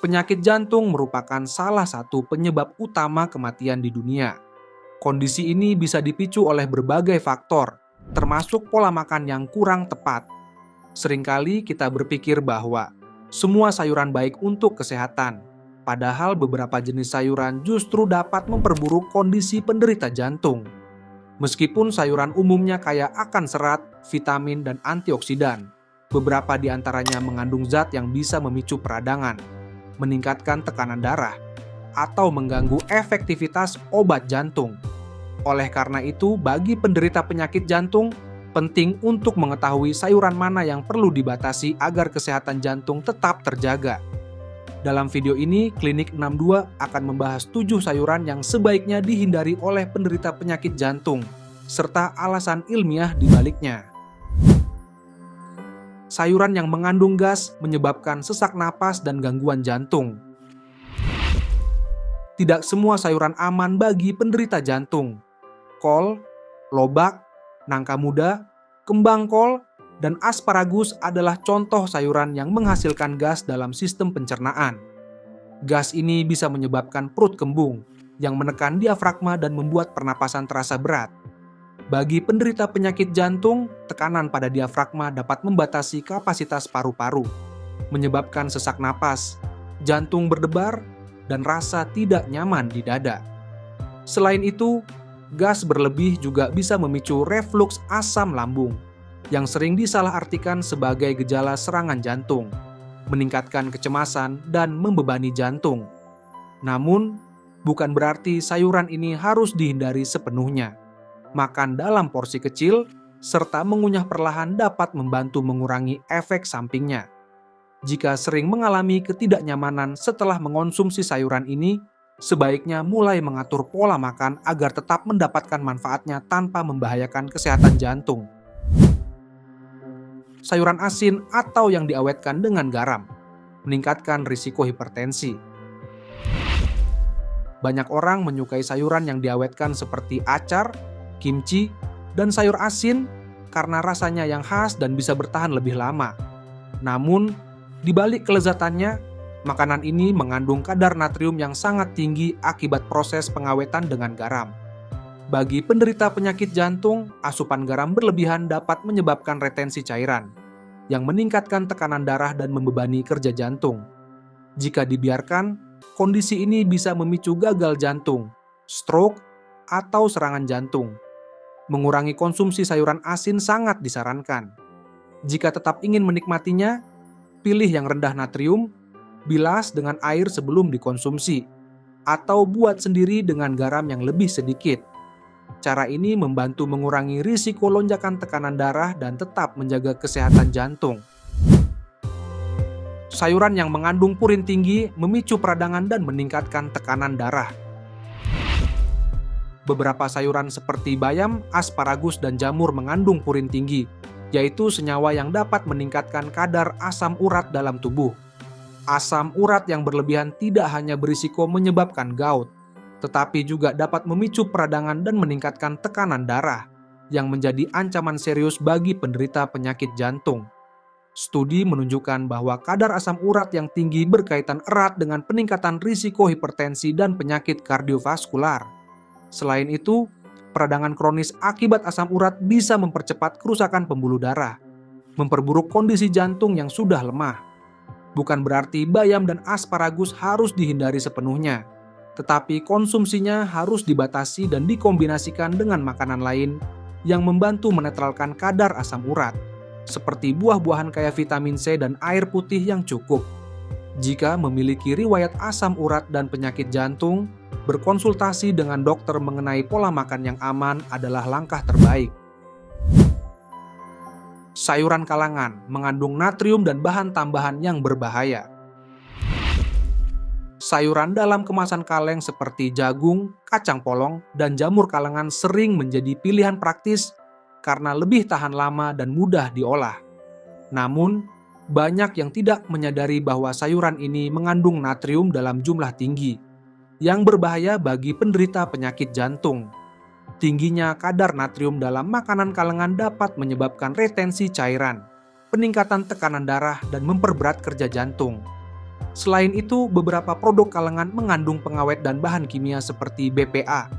Penyakit jantung merupakan salah satu penyebab utama kematian di dunia. Kondisi ini bisa dipicu oleh berbagai faktor, termasuk pola makan yang kurang tepat. Seringkali kita berpikir bahwa semua sayuran baik untuk kesehatan, padahal beberapa jenis sayuran justru dapat memperburuk kondisi penderita jantung. Meskipun sayuran umumnya kaya akan serat, vitamin, dan antioksidan, beberapa di antaranya mengandung zat yang bisa memicu peradangan, meningkatkan tekanan darah, atau mengganggu efektivitas obat jantung. Oleh karena itu, bagi penderita penyakit jantung, penting untuk mengetahui sayuran mana yang perlu dibatasi agar kesehatan jantung tetap terjaga. Dalam video ini, Klinik 62 akan membahas 7 sayuran yang sebaiknya dihindari oleh penderita penyakit jantung, serta alasan ilmiah di baliknya. Sayuran yang mengandung gas menyebabkan sesak napas dan gangguan jantung. Tidak semua sayuran aman bagi penderita jantung. Kol, lobak, nangka muda, kembang kol, dan asparagus adalah contoh sayuran yang menghasilkan gas dalam sistem pencernaan. Gas ini bisa menyebabkan perut kembung, yang menekan diafragma dan membuat pernapasan terasa berat. Bagi penderita penyakit jantung, tekanan pada diafragma dapat membatasi kapasitas paru-paru, menyebabkan sesak napas, jantung berdebar, dan rasa tidak nyaman di dada. Selain itu, gas berlebih juga bisa memicu refluks asam lambung, yang sering disalahartikan sebagai gejala serangan jantung, meningkatkan kecemasan dan membebani jantung. Namun, bukan berarti sayuran ini harus dihindari sepenuhnya. Makan dalam porsi kecil, serta mengunyah perlahan dapat membantu mengurangi efek sampingnya. Jika sering mengalami ketidaknyamanan setelah mengonsumsi sayuran ini, sebaiknya mulai mengatur pola makan agar tetap mendapatkan manfaatnya tanpa membahayakan kesehatan jantung. Sayuran asin atau yang diawetkan dengan garam meningkatkan risiko hipertensi. Banyak orang menyukai sayuran yang diawetkan seperti acar, kimchi, dan sayur asin karena rasanya yang khas dan bisa bertahan lebih lama. Namun, di balik kelezatannya, makanan ini mengandung kadar natrium yang sangat tinggi akibat proses pengawetan dengan garam. Bagi penderita penyakit jantung, asupan garam berlebihan dapat menyebabkan retensi cairan, yang meningkatkan tekanan darah dan membebani kerja jantung. Jika dibiarkan, kondisi ini bisa memicu gagal jantung, stroke, atau serangan jantung. Mengurangi konsumsi sayuran asin sangat disarankan. Jika tetap ingin menikmatinya, pilih yang rendah natrium, bilas dengan air sebelum dikonsumsi, atau buat sendiri dengan garam yang lebih sedikit. Cara ini membantu mengurangi risiko lonjakan tekanan darah dan tetap menjaga kesehatan jantung. Sayuran yang mengandung purin tinggi memicu peradangan dan meningkatkan tekanan darah. Beberapa sayuran seperti bayam, asparagus, dan jamur mengandung purin tinggi, yaitu senyawa yang dapat meningkatkan kadar asam urat dalam tubuh. Asam urat yang berlebihan tidak hanya berisiko menyebabkan gout, tetapi juga dapat memicu peradangan dan meningkatkan tekanan darah, yang menjadi ancaman serius bagi penderita penyakit jantung. Studi menunjukkan bahwa kadar asam urat yang tinggi berkaitan erat dengan peningkatan risiko hipertensi dan penyakit kardiovaskular. Selain itu, peradangan kronis akibat asam urat bisa mempercepat kerusakan pembuluh darah, memperburuk kondisi jantung yang sudah lemah. Bukan berarti bayam dan asparagus harus dihindari sepenuhnya, tetapi konsumsinya harus dibatasi dan dikombinasikan dengan makanan lain yang membantu menetralkan kadar asam urat, seperti buah-buahan kaya vitamin C dan air putih yang cukup. Jika memiliki riwayat asam urat dan penyakit jantung, berkonsultasi dengan dokter mengenai pola makan yang aman adalah langkah terbaik. Sayuran kalangan mengandung natrium dan bahan tambahan yang berbahaya. Sayuran dalam kemasan kaleng seperti jagung, kacang polong, dan jamur kalengan sering menjadi pilihan praktis karena lebih tahan lama dan mudah diolah. Namun, banyak yang tidak menyadari bahwa sayuran ini mengandung natrium dalam jumlah tinggi, yang berbahaya bagi penderita penyakit jantung. Tingginya kadar natrium dalam makanan kalengan dapat menyebabkan retensi cairan, peningkatan tekanan darah, dan memperberat kerja jantung. Selain itu, beberapa produk kalengan mengandung pengawet dan bahan kimia seperti BPA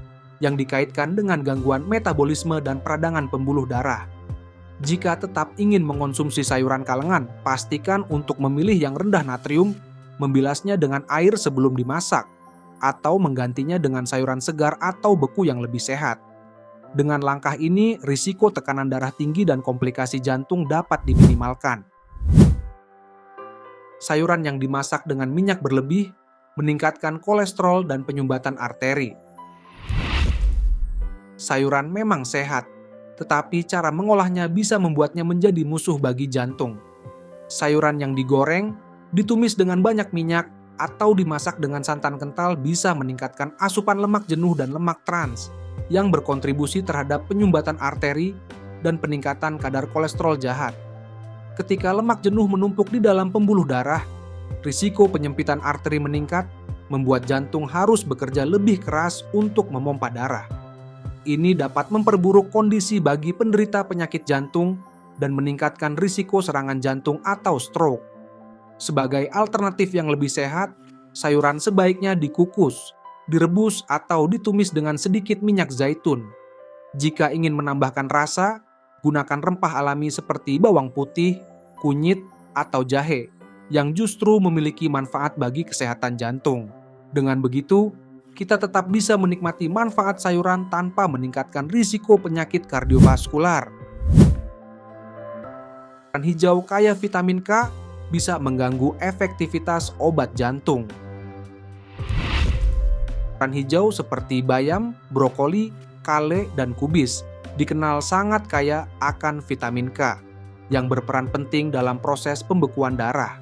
yang dikaitkan dengan gangguan metabolisme dan peradangan pembuluh darah. Jika tetap ingin mengonsumsi sayuran kalengan, pastikan untuk memilih yang rendah natrium, membilasnya dengan air sebelum dimasak, atau menggantinya dengan sayuran segar atau beku yang lebih sehat. Dengan langkah ini, risiko tekanan darah tinggi dan komplikasi jantung dapat diminimalkan. Sayuran yang dimasak dengan minyak berlebih meningkatkan kolesterol dan penyumbatan arteri. Sayuran memang sehat, tetapi cara mengolahnya bisa membuatnya menjadi musuh bagi jantung. Sayuran yang digoreng, ditumis dengan banyak minyak, atau dimasak dengan santan kental bisa meningkatkan asupan lemak jenuh dan lemak trans yang berkontribusi terhadap penyumbatan arteri dan peningkatan kadar kolesterol jahat. Ketika lemak jenuh menumpuk di dalam pembuluh darah, risiko penyempitan arteri meningkat, membuat jantung harus bekerja lebih keras untuk memompa darah. Ini dapat memperburuk kondisi bagi penderita penyakit jantung dan meningkatkan risiko serangan jantung atau stroke. Sebagai alternatif yang lebih sehat, sayuran sebaiknya dikukus, direbus atau ditumis dengan sedikit minyak zaitun. Jika ingin menambahkan rasa, gunakan rempah alami seperti bawang putih, kunyit, atau jahe yang justru memiliki manfaat bagi kesehatan jantung. Dengan begitu, kita tetap bisa menikmati manfaat sayuran tanpa meningkatkan risiko penyakit kardiovaskular. Sayuran hijau kaya vitamin K bisa mengganggu efektivitas obat jantung. Sayuran hijau seperti bayam, brokoli, kale, dan kubis dikenal sangat kaya akan vitamin K yang berperan penting dalam proses pembekuan darah.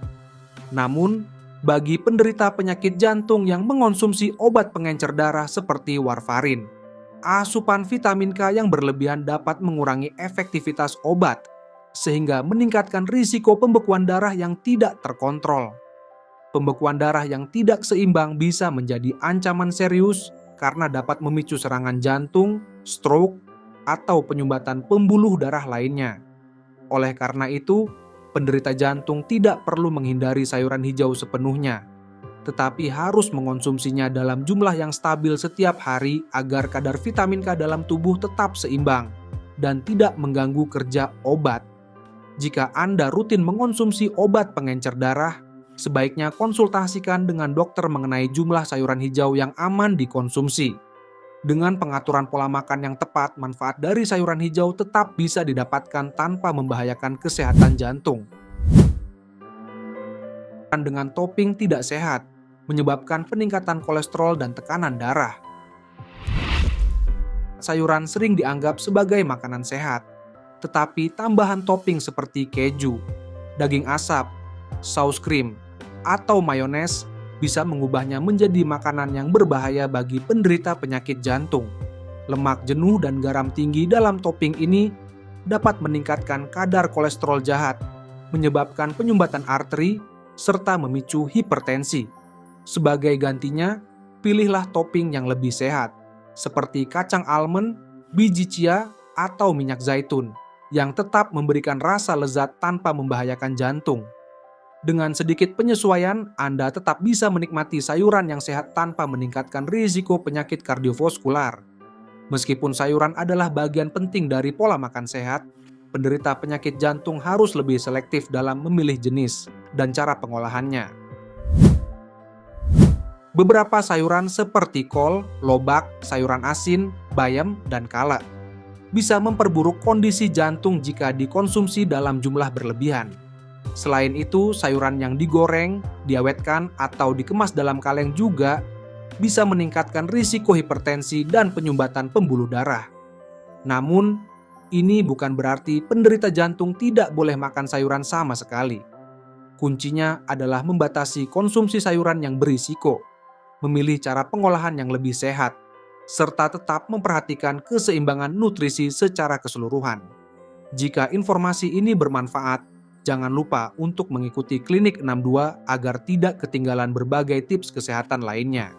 Namun, bagi penderita penyakit jantung yang mengonsumsi obat pengencer darah seperti warfarin, asupan vitamin K yang berlebihan dapat mengurangi efektivitas obat, sehingga meningkatkan risiko pembekuan darah yang tidak terkontrol. Pembekuan darah yang tidak seimbang bisa menjadi ancaman serius karena dapat memicu serangan jantung, stroke, atau penyumbatan pembuluh darah lainnya. Oleh karena itu, penderita jantung tidak perlu menghindari sayuran hijau sepenuhnya, tetapi harus mengonsumsinya dalam jumlah yang stabil setiap hari agar kadar vitamin K dalam tubuh tetap seimbang dan tidak mengganggu kerja obat. Jika Anda rutin mengonsumsi obat pengencer darah, sebaiknya konsultasikan dengan dokter mengenai jumlah sayuran hijau yang aman dikonsumsi. Dengan pengaturan pola makan yang tepat, manfaat dari sayuran hijau tetap bisa didapatkan tanpa membahayakan kesehatan jantung. Dengan topping tidak sehat, menyebabkan peningkatan kolesterol dan tekanan darah. Sayuran sering dianggap sebagai makanan sehat, tetapi tambahan topping seperti keju, daging asap, saus krim, atau mayones bisa mengubahnya menjadi makanan yang berbahaya bagi penderita penyakit jantung. Lemak jenuh dan garam tinggi dalam topping ini dapat meningkatkan kadar kolesterol jahat, menyebabkan penyumbatan arteri, serta memicu hipertensi. Sebagai gantinya, pilihlah topping yang lebih sehat, seperti kacang almond, biji chia, atau minyak zaitun, yang tetap memberikan rasa lezat tanpa membahayakan jantung. Dengan sedikit penyesuaian, Anda tetap bisa menikmati sayuran yang sehat tanpa meningkatkan risiko penyakit kardiovaskular. Meskipun sayuran adalah bagian penting dari pola makan sehat, penderita penyakit jantung harus lebih selektif dalam memilih jenis dan cara pengolahannya. Beberapa sayuran seperti kol, lobak, sayuran asin, bayam, dan kala bisa memperburuk kondisi jantung jika dikonsumsi dalam jumlah berlebihan. Selain itu, sayuran yang digoreng, diawetkan, atau dikemas dalam kaleng juga bisa meningkatkan risiko hipertensi dan penyumbatan pembuluh darah. Namun, ini bukan berarti penderita jantung tidak boleh makan sayuran sama sekali. Kuncinya adalah membatasi konsumsi sayuran yang berisiko, memilih cara pengolahan yang lebih sehat, serta tetap memperhatikan keseimbangan nutrisi secara keseluruhan. Jika informasi ini bermanfaat, jangan lupa untuk mengikuti Klinik 62 agar tidak ketinggalan berbagai tips kesehatan lainnya.